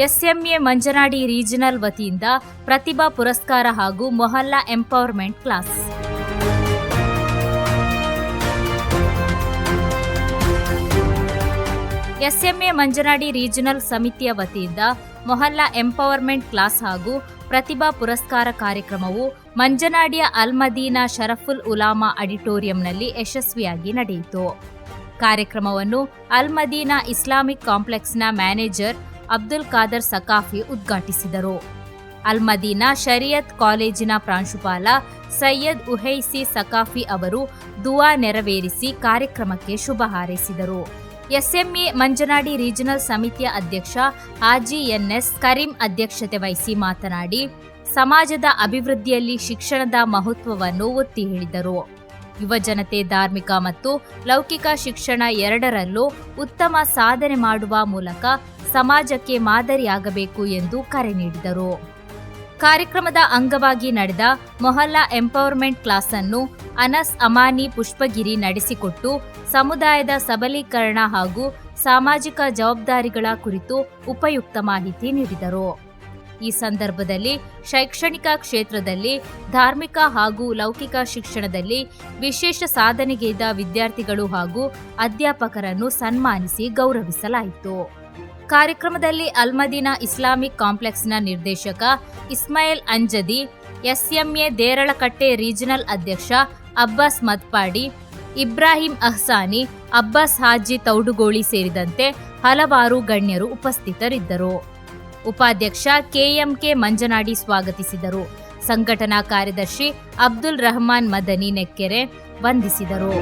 SMA Manjanadi regional ವತಿಯಿಂದ ಪ್ರತಿಭಾ ಪುರಸ್ಕಾರ ಹಾಗೂ Mohalla empowerment class. SMA Manjanadi regional ಸಮಿತಿಯ ವತಿಯಿಂದ ಮೊಹಲ್ಲಾ ಎಂಪವರ್ಮೆಂಟ್ ಕ್ಲಾಸ್ ಹಾಗೂ ಪ್ರತಿಭಾ ಪುರಸ್ಕಾರ ಕಾರ್ಯಕ್ರಮವು ಮಂಜನಾಡಿಯ ಅಲ್-ಮದೀನಾ ಶರಫುಲ್ ಉಲಾಮಾ ಆಡಿಟೋರಿಯಂನಲ್ಲಿ ಯಶಸ್ವಿಯಾಗಿ ನಡೆಯಿತು. ಕಾರ್ಯಕ್ರಮವನ್ನು ಅಲ್-ಮದೀನಾ ಇಸ್ಲಾಮಿಕ್ ಕಾಂಪ್ಲೆಕ್ಸ್ನ ಮ್ಯಾನೇಜರ್ ಅಬ್ದುಲ್ ಖಾದರ್ ಸಕಾಫಿ ಉದ್ಘಾಟಿಸಿದರು. ಅಲ್-ಮದೀನಾ ಶರಿಯತ್ ಕಾಲೇಜಿನ ಪ್ರಾಂಶುಪಾಲ ಸೈಯದ್ ಉಹೈಸಿ ಸಕಾಫಿ ಅವರು ದುವಾ ನೆರವೇರಿಸಿ ಕಾರ್ಯಕ್ರಮಕ್ಕೆ ಶುಭ ಹಾರೈಸಿದರು. ಎಸ್ಎಂಎ ಮಂಜನಾಡಿ ರೀಜನಲ್ ಸಮಿತಿಯ ಅಧ್ಯಕ್ಷ ಹಾಜಿ ಎನ್ಎಸ್ ಕರೀಂ ಅಧ್ಯಕ್ಷತೆ ವಹಿಸಿ ಮಾತನಾಡಿ, ಸಮಾಜದ ಅಭಿವೃದ್ಧಿಯಲ್ಲಿ ಶಿಕ್ಷಣದ ಮಹತ್ವವನ್ನು ಒತ್ತಿ ಹೇಳಿದರು. ಯುವಜನತೆ ಧಾರ್ಮಿಕ ಮತ್ತು ಲೌಕಿಕ ಶಿಕ್ಷಣ ಎರಡರಲ್ಲೂ ಉತ್ತಮ ಸಾಧನೆ ಮಾಡುವ ಮೂಲಕ ಸಮಾಜಕ್ಕೆ ಮಾದರಿಯಾಗಬೇಕು ಎಂದು ಕರೆ ನೀಡಿದರು. ಕಾರ್ಯಕ್ರಮದ ಅಂಗವಾಗಿ ನಡೆದ ಮೊಹಲ್ಲಾ ಎಂಪವರ್ಮೆಂಟ್ ಕ್ಲಾಸ್ ಅನ್ನು ಅನಸ್ ಅಮಾನಿ ಪುಷ್ಪಗಿರಿ ನಡೆಸಿಕೊಟ್ಟು ಸಮುದಾಯದ ಸಬಲೀಕರಣ ಹಾಗೂ ಸಾಮಾಜಿಕ ಜವಾಬ್ದಾರಿಗಳ ಕುರಿತು ಉಪಯುಕ್ತ ಮಾಹಿತಿ ನೀಡಿದರು. ಈ ಸಂದರ್ಭದಲ್ಲಿ ಶೈಕ್ಷಣಿಕ ಕ್ಷೇತ್ರದಲ್ಲಿ ಧಾರ್ಮಿಕ ಹಾಗೂ ಲೌಕಿಕ ಶಿಕ್ಷಣದಲ್ಲಿ ವಿಶೇಷ ಸಾಧನೆಗೈದ ವಿದ್ಯಾರ್ಥಿಗಳು ಹಾಗೂ ಅಧ್ಯಾಪಕರನ್ನು ಸನ್ಮಾನಿಸಿ ಗೌರವಿಸಲಾಯಿತು. ಕಾರ್ಯಕ್ರಮದಲ್ಲಿ ಅಲ್-ಮದೀನಾ ಇಸ್ಲಾಮಿಕ್ ಕಾಂಪ್ಲೆಕ್ಸ್ನ ನಿರ್ದೇಶಕ ಇಸ್ಮಾಯಿಲ್ ಅಂಜದಿ, ಎಸ್ಎಂಎ ದೇರಳಕಟ್ಟೆ ರೀಜನಲ್ ಅಧ್ಯಕ್ಷ ಅಬ್ಬಾಸ್ ಮದ್ಪಾಡಿ, ಇಬ್ರಾಹಿಂ ಅಹ್ಸಾನಿ, ಅಬ್ಬಾಸ್ ಹಾಜಿ ತೌಡುಗೋಳಿ ಸೇರಿದಂತೆ ಹಲವಾರು ಗಣ್ಯರು ಉಪಸ್ಥಿತರಿದ್ದರು. ಉಪಾಧ್ಯಕ್ಷ ಕೆಎಂಕೆ ಮಂಜನಾಡಿ ಸ್ವಾಗತಿಸಿದರು. ಸಂಘಟನಾ ಕಾರ್ಯದರ್ಶಿ ಅಬ್ದುಲ್ ರಹಮಾನ್ ಮದನಿ ನೆಕ್ಕೆರೆ ವಂದಿಸಿದರು.